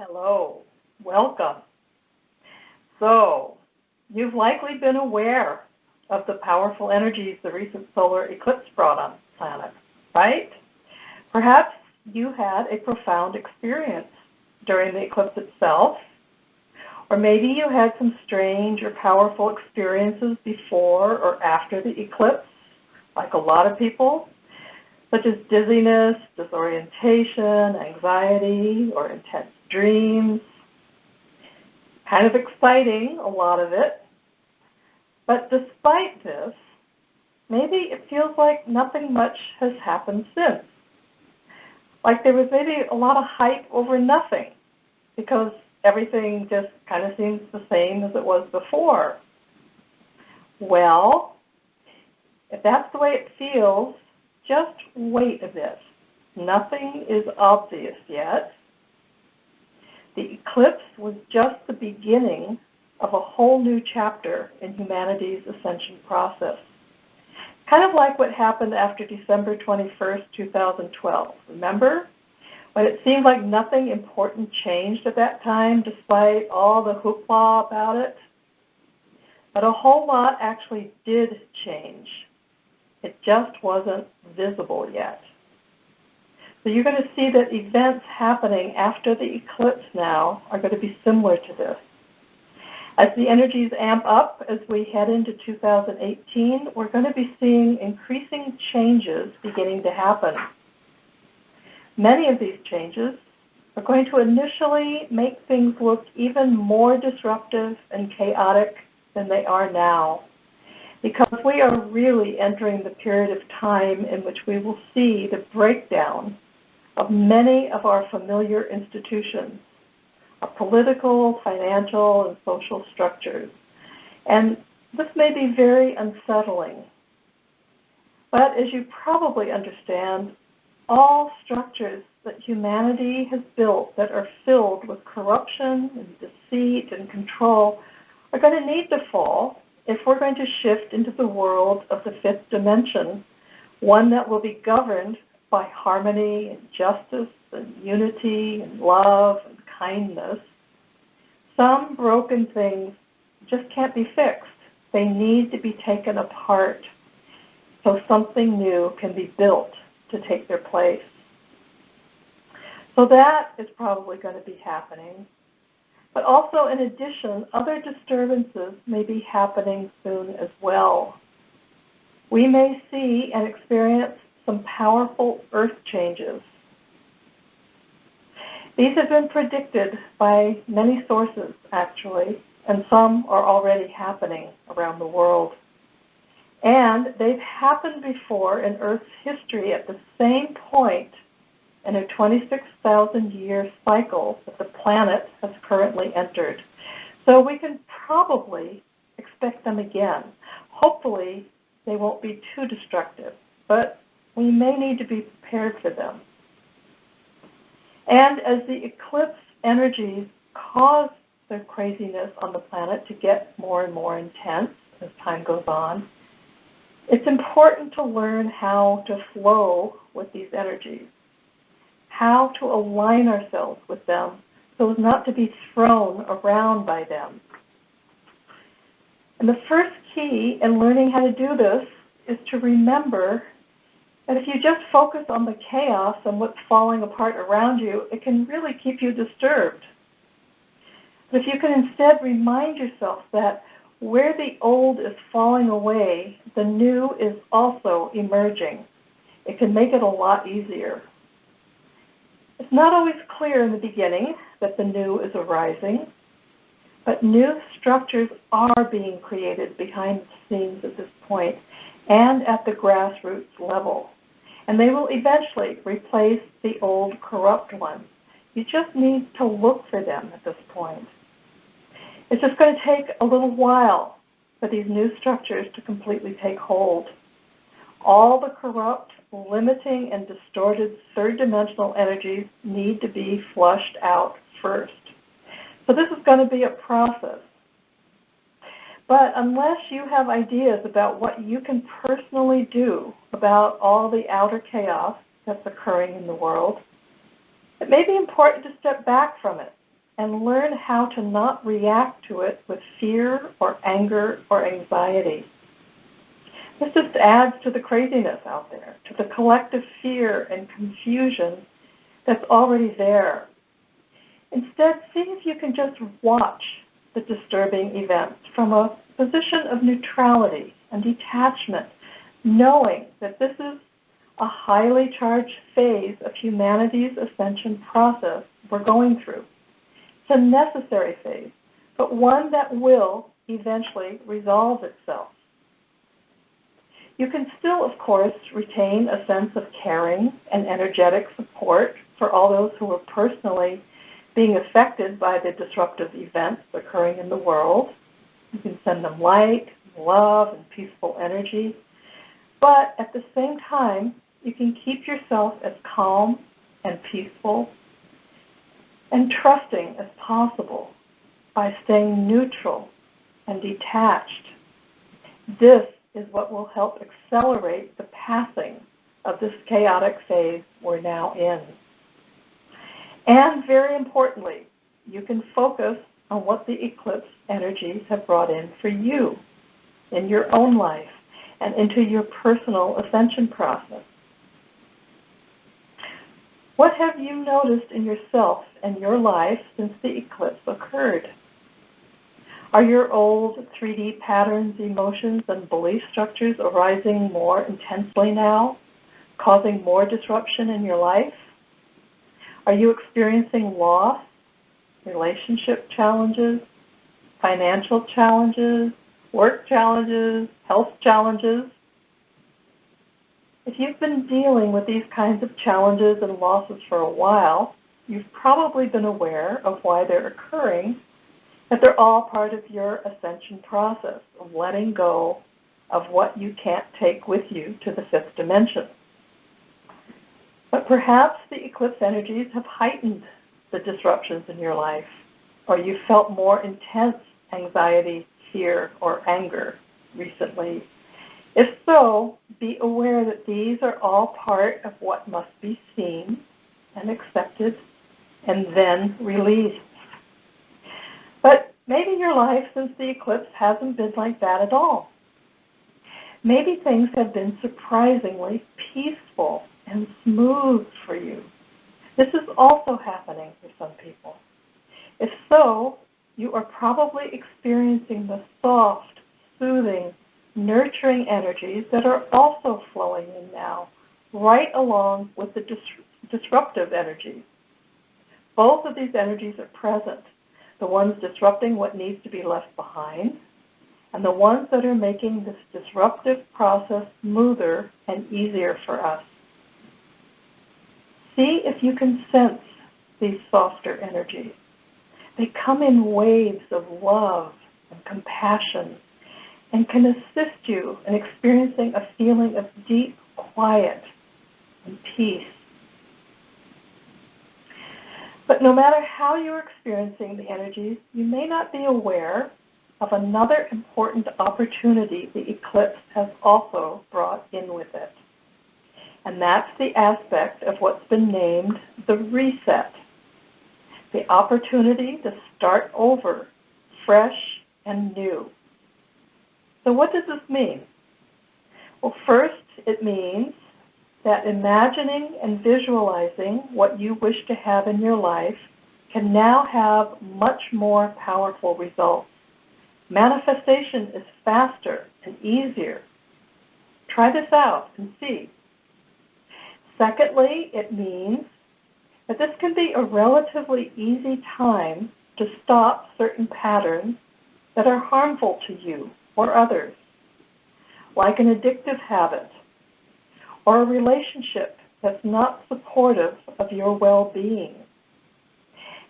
Hello, welcome. So, you've likely been aware of the powerful energies the recent solar eclipse brought on the planet, right? Perhaps you had a profound experience during the eclipse itself, or maybe you had some strange or powerful experiences before or after the eclipse, like a lot of people, such as dizziness, disorientation, anxiety, or intense dreams. Kind of exciting, a lot of it. But despite this, maybe it feels like nothing much has happened since. Like there was maybe a lot of hype over nothing, because everything just kind of seems the same as it was before. Well, if that's the way it feels, just wait a bit. Nothing is obvious yet. The eclipse was just the beginning of a whole new chapter in humanity's ascension process. Kind of like what happened after December 21st, 2012. Remember? When it seemed like nothing important changed at that time, despite all the hoopla about it. But a whole lot actually did change. It just wasn't visible yet. So you're going to see that events happening after the eclipse now are going to be similar to this. As the energies amp up as we head into 2018, we're going to be seeing increasing changes beginning to happen. Many of these changes are going to initially make things look even more disruptive and chaotic than they are now, because we are really entering the period of time in which we will see the breakdown of many of our familiar institutions, our political, financial, and social structures. And this may be very unsettling. But as you probably understand, all structures that humanity has built that are filled with corruption and deceit and control are going to need to fall if we're going to shift into the world of the fifth dimension, one that will be governed by harmony and justice and unity and love and kindness. Some broken things just can't be fixed. They need to be taken apart so something new can be built to take their place. So that is probably going to be happening. But also, in addition, other disturbances may be happening soon as well. We may see and experience some powerful earth changes. These have been predicted by many sources, actually, and some are already happening around the world. And they've happened before in Earth's history at the same point in a 26,000-year cycle that the planet has currently entered. So we can probably expect them again. Hopefully, they won't be too destructive, but we may need to be prepared for them. And as the eclipse energies cause the craziness on the planet to get more and more intense as time goes on, it's important to learn how to flow with these energies, how to align ourselves with them so as not to be thrown around by them. And the first key in learning how to do this is to remember that if you just focus on the chaos and what's falling apart around you, it can really keep you disturbed. But if you can instead remind yourself that where the old is falling away, the new is also emerging, it can make it a lot easier. It's not always clear in the beginning that the new is arising, but new structures are being created behind the scenes at this point and at the grassroots level. And they will eventually replace the old corrupt ones. You just need to look for them at this point. It's just going to take a little while for these new structures to completely take hold. All the corrupt, limiting, and distorted third-dimensional energies need to be flushed out first. So this is going to be a process. But unless you have ideas about what you can personally do about all the outer chaos that's occurring in the world, it may be important to step back from it and learn how to not react to it with fear or anger or anxiety. This just adds to the craziness out there, to the collective fear and confusion that's already there. Instead, see if you can just watch the disturbing events from a position of neutrality and detachment, knowing that this is a highly charged phase of humanity's ascension process we're going through. It's a necessary phase, but one that will eventually resolve itself. You can still, of course, retain a sense of caring and energetic support for all those who are personally being affected by the disruptive events occurring in the world. You can send them light, love, and peaceful energy. But at the same time, you can keep yourself as calm and peaceful and trusting as possible by staying neutral and detached. This is what will help accelerate the passing of this chaotic phase we're now in. And very importantly, you can focus on what the eclipse energies have brought in for you in your own life and into your personal ascension process. What have you noticed in yourself and your life since the eclipse occurred? Are your old 3D patterns, emotions, and belief structures arising more intensely now, causing more disruption in your life? Are you experiencing loss, relationship challenges, financial challenges, work challenges, health challenges? If you've been dealing with these kinds of challenges and losses for a while, you've probably been aware of why they're occurring, that they're all part of your ascension process of letting go of what you can't take with you to the fifth dimension. But perhaps the eclipse energies have heightened the disruptions in your life, or you felt more intense anxiety, fear, or anger recently. If so, be aware that these are all part of what must be seen and accepted and then released. But maybe your life since the eclipse hasn't been like that at all. Maybe things have been surprisingly peaceful and smooth for you. This is also happening for some people. If so, you are probably experiencing the soft, soothing, nurturing energies that are also flowing in now, right along with the disruptive energies. Both of these energies are present, the ones disrupting what needs to be left behind, and the ones that are making this disruptive process smoother and easier for us. See if you can sense these softer energies. They come in waves of love and compassion and can assist you in experiencing a feeling of deep quiet and peace. But no matter how you're experiencing the energies, you may not be aware of another important opportunity the eclipse has also brought in with it. And that's the aspect of what's been named the reset. The opportunity to start over, fresh and new. So what does this mean? Well, first, it means that imagining and visualizing what you wish to have in your life can now have much more powerful results. Manifestation is faster and easier. Try this out and see. Secondly, it means that this can be a relatively easy time to stop certain patterns that are harmful to you or others, like an addictive habit or a relationship that's not supportive of your well-being.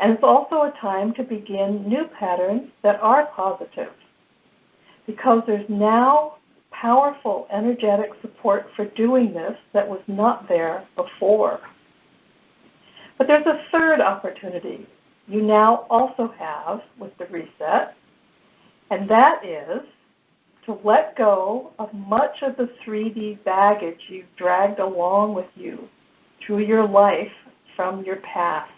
And it's also a time to begin new patterns that are positive, because there's now powerful energetic support for doing this that was not there before. But there's a third opportunity you now also have with the reset, and that is to let go of much of the 3D baggage you've dragged along with you through your life from your past.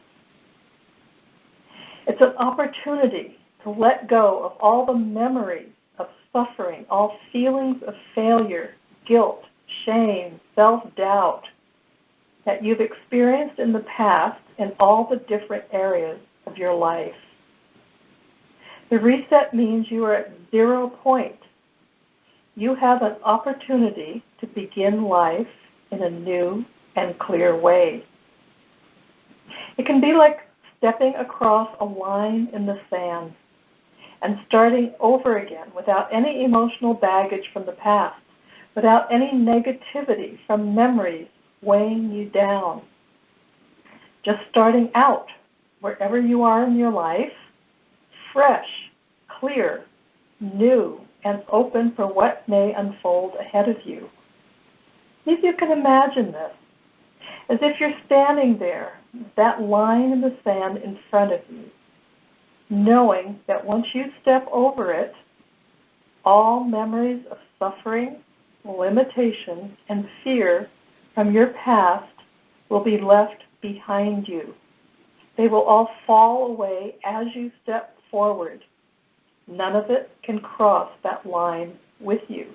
It's an opportunity to let go of all the memories of suffering, all feelings of failure, guilt, shame, self-doubt that you've experienced in the past in all the different areas of your life. The reset means you are at 0 point. You have an opportunity to begin life in a new and clear way. It can be like stepping across a line in the sand and starting over again without any emotional baggage from the past, without any negativity from memories weighing you down. Just starting out wherever you are in your life, fresh, clear, new, and open for what may unfold ahead of you. If you can imagine this, as if you're standing there, that line in the sand in front of you, knowing that once you step over it, all memories of suffering, limitation, and fear from your past will be left behind you. They will all fall away as you step forward. None of it can cross that line with you.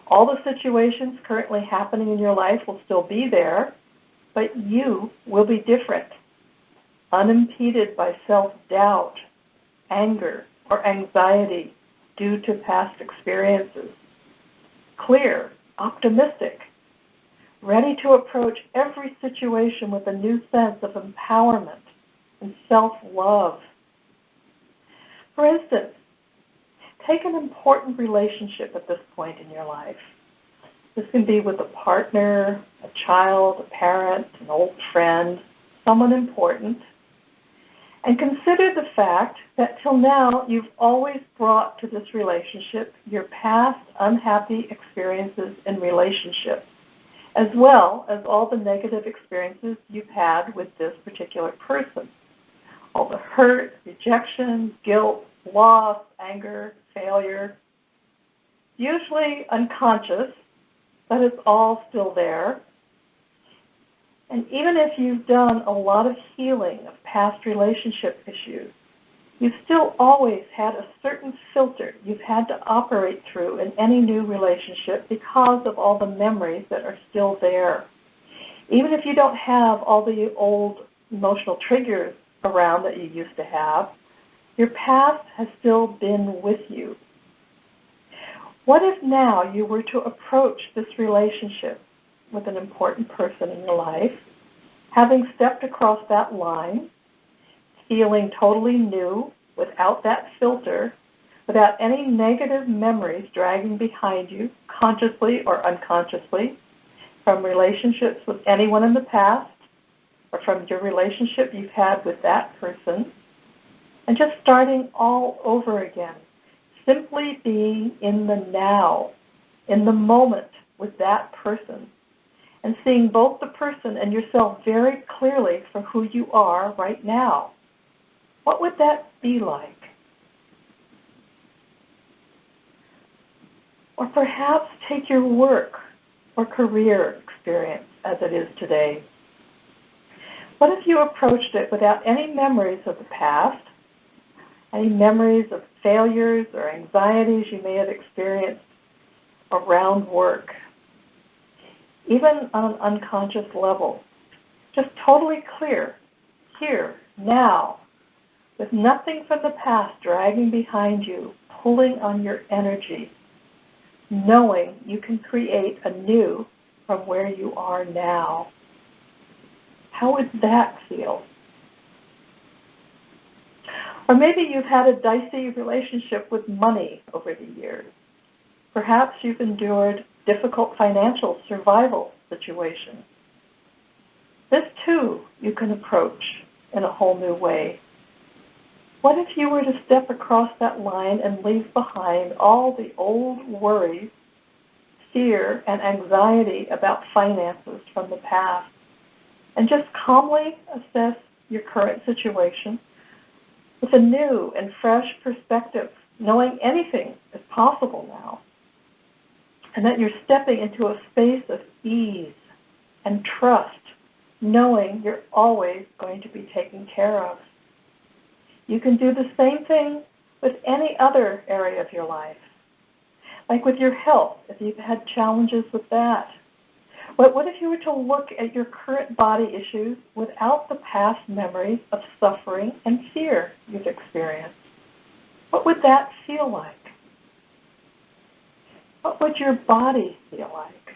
All the situations currently happening in your life will still be there, but you will be different, unimpeded by self-doubt, anger, or anxiety due to past experiences. Clear, optimistic, ready to approach every situation with a new sense of empowerment and self-love. For instance, take an important relationship at this point in your life. This can be with a partner, a child, a parent, an old friend, someone important. And consider the fact that till now you've always brought to this relationship your past unhappy experiences in relationships, as well as all the negative experiences you've had with this particular person. All the hurt, rejection, guilt, loss, anger, failure, usually unconscious, but it's all still there. And even if you've done a lot of healing of past relationship issues, you've still always had a certain filter you've had to operate through in any new relationship because of all the memories that are still there. Even if you don't have all the old emotional triggers around that you used to have, your past has still been with you. What if now you were to approach this relationship with an important person in your life, having stepped across that line, feeling totally new, without that filter, without any negative memories dragging behind you, consciously or unconsciously, from relationships with anyone in the past, or from your relationship you've had with that person, and just starting all over again, simply being in the now, in the moment with that person, and seeing both the person and yourself very clearly for who you are right now. What would that be like? Or perhaps take your work or career experience as it is today. What if you approached it without any memories of the past, any memories of failures or anxieties you may have experienced around work, even on an unconscious level, just totally clear, here, now, with nothing from the past dragging behind you, pulling on your energy, knowing you can create anew from where you are now. How would that feel? Or maybe you've had a dicey relationship with money over the years. Perhaps you've endured difficult financial survival situations. This, too, you can approach in a whole new way. What if you were to step across that line and leave behind all the old worries, fear, and anxiety about finances from the past, and just calmly assess your current situation with a new and fresh perspective, knowing anything is possible now, and that you're stepping into a space of ease and trust, knowing you're always going to be taken care of. You can do the same thing with any other area of your life. Like with your health, if you've had challenges with that. What if you were to look at your current body issues without the past memories of suffering and fear you've experienced? What would that feel like? What would your body feel like?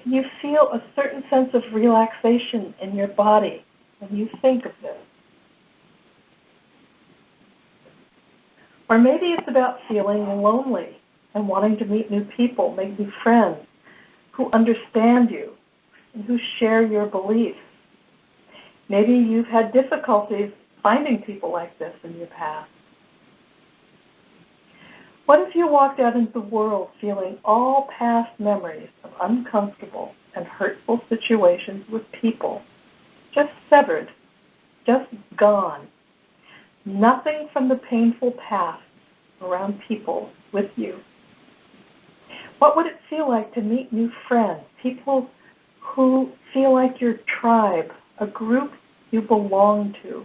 Can you feel a certain sense of relaxation in your body when you think of this? Or maybe it's about feeling lonely and wanting to meet new people, make new friends who understand you and who share your beliefs. Maybe you've had difficulties finding people like this in your past. What if you walked out into the world feeling all past memories of uncomfortable and hurtful situations with people, just severed, just gone? Nothing from the painful past around people with you. What would it feel like to meet new friends, people who feel like your tribe, a group you belong to?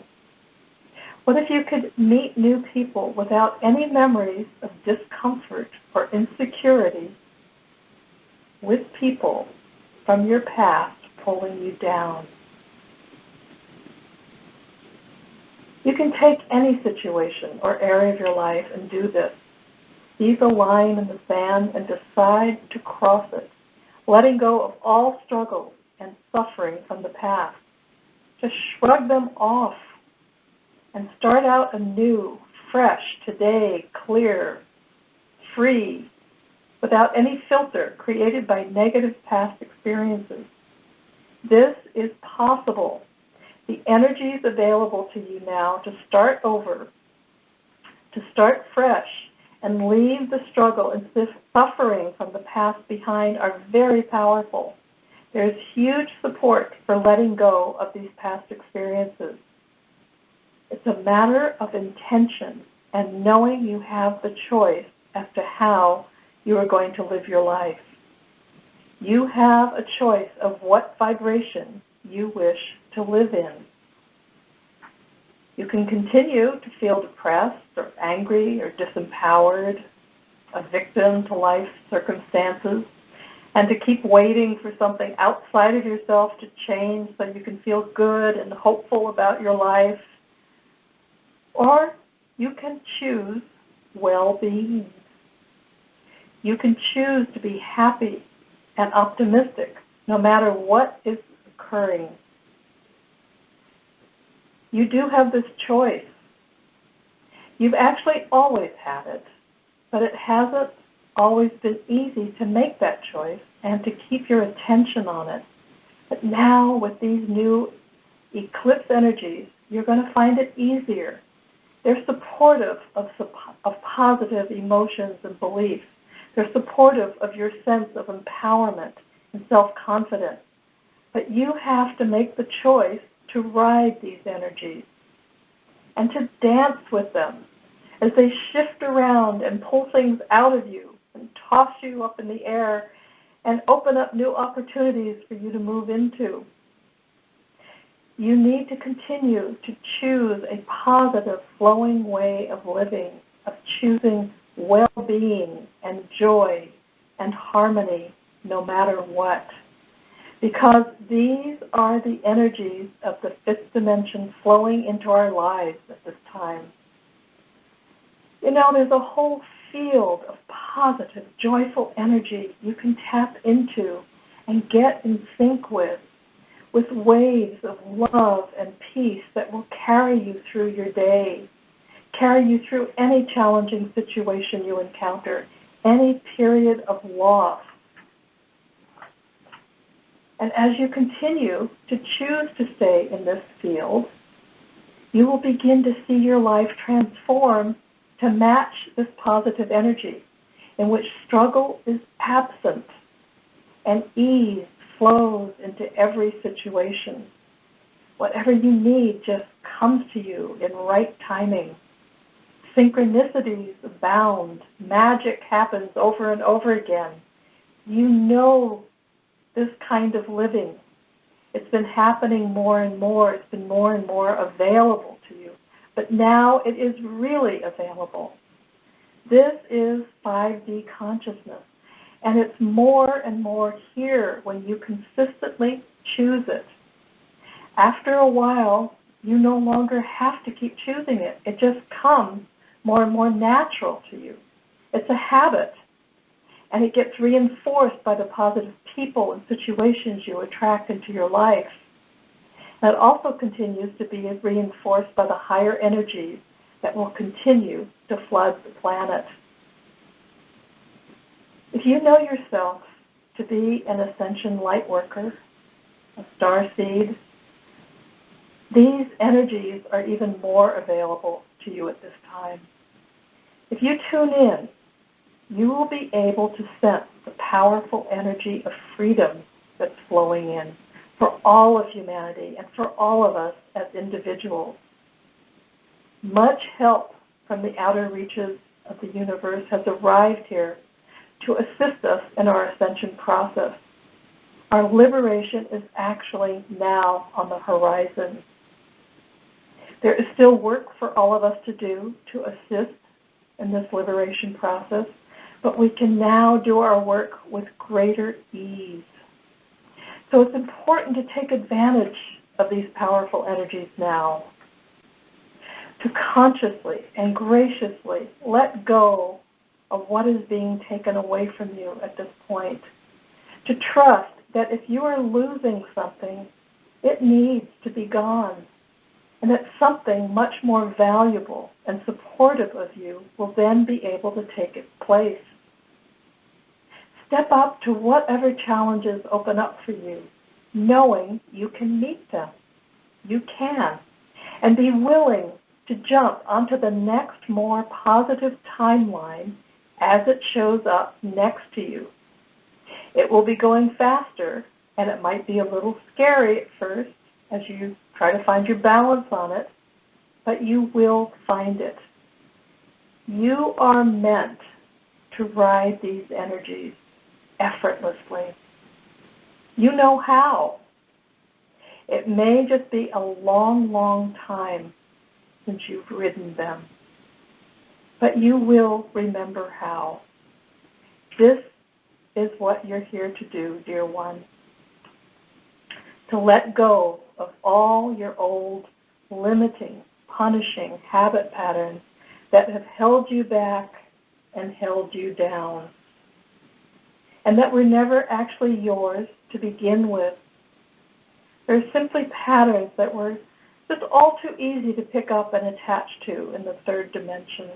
What if you could meet new people without any memories of discomfort or insecurity with people from your past pulling you down? You can take any situation or area of your life and do this. See the line in the sand and decide to cross it, letting go of all struggles and suffering from the past. Just shrug them off and start out anew, fresh, today, clear, free, without any filter created by negative past experiences. This is possible. The energy is available to you now to start over, to start fresh, and leave the struggle and suffering from the past behind are very powerful. There is huge support for letting go of these past experiences. It's a matter of intention and knowing you have the choice as to how you are going to live your life. You have a choice of what vibration you wish to live in. You can continue to feel depressed or angry or disempowered, a victim to life's circumstances, and to keep waiting for something outside of yourself to change so you can feel good and hopeful about your life. Or you can choose well-being. You can choose to be happy and optimistic no matter what is occurring. You do have this choice. You've actually always had it, but it hasn't always been easy to make that choice and to keep your attention on it. But now with these new eclipse energies, you're going to find it easier. They're supportive of positive emotions and beliefs. They're supportive of your sense of empowerment and self-confidence. But you have to make the choice to ride these energies and to dance with them as they shift around and pull things out of you and toss you up in the air and open up new opportunities for you to move into. You need to continue to choose a positive, flowing way of living, of choosing well-being and joy and harmony no matter what. Because these are the energies of the fifth dimension flowing into our lives at this time. You know, there's a whole field of positive, joyful energy you can tap into and get in sync with waves of love and peace that will carry you through your day, carry you through any challenging situation you encounter, any period of loss. And as you continue to choose to stay in this field, you will begin to see your life transform to match this positive energy in which struggle is absent and ease flows into every situation. Whatever you need just comes to you in right timing. Synchronicities abound. Magic happens over and over again. You know this kind of living. It's been happening more and more. It's been more and more available to you. but now it is really available. This is 5D consciousness, and it's more and more here when you consistently choose it. After a while, you no longer have to keep choosing it. It just comes more and more natural to you. It's a habit, and it gets reinforced by the positive people and situations you attract into your life. And it also continues to be reinforced by the higher energies that will continue to flood the planet. If you know yourself to be an ascension light worker, a star seed, these energies are even more available to you at this time. If you tune in, you will be able to sense the powerful energy of freedom that's flowing in for all of humanity and for all of us as individuals. Much help from the outer reaches of the universe has arrived here to assist us in our ascension process. Our liberation is actually now on the horizon. There is still work for all of us to do to assist in this liberation process, but we can now do our work with greater ease. So it's important to take advantage of these powerful energies now, to consciously and graciously let go of what is being taken away from you at this point, to trust that if you are losing something, it needs to be gone, and that something much more valuable and supportive of you will then be able to take its place. Step up to whatever challenges open up for you, knowing you can meet them. You can. And be willing to jump onto the next more positive timeline as it shows up next to you. It will be going faster, and it might be a little scary at first as you try to find your balance on it, but you will find it. You are meant to ride these energies effortlessly. You know how. It may just be a long, long time since you've ridden them, but you will remember how. This is what you're here to do, dear one. To let go of all your old, limiting, punishing habit patterns that have held you back and held you down, and that were never actually yours to begin with. They're simply patterns that were just all too easy to pick up and attach to in the third dimension.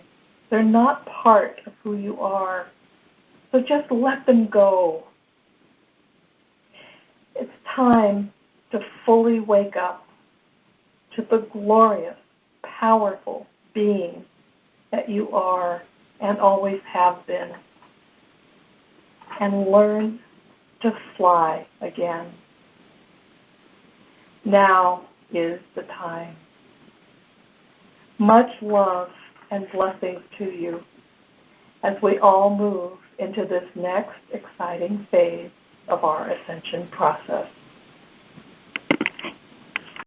They're not part of who you are. So just let them go. It's time to fully wake up to the glorious, powerful being that you are and always have been, and learn to fly again. Now is the time. Much love and blessings to you as we all move into this next exciting phase of our ascension process.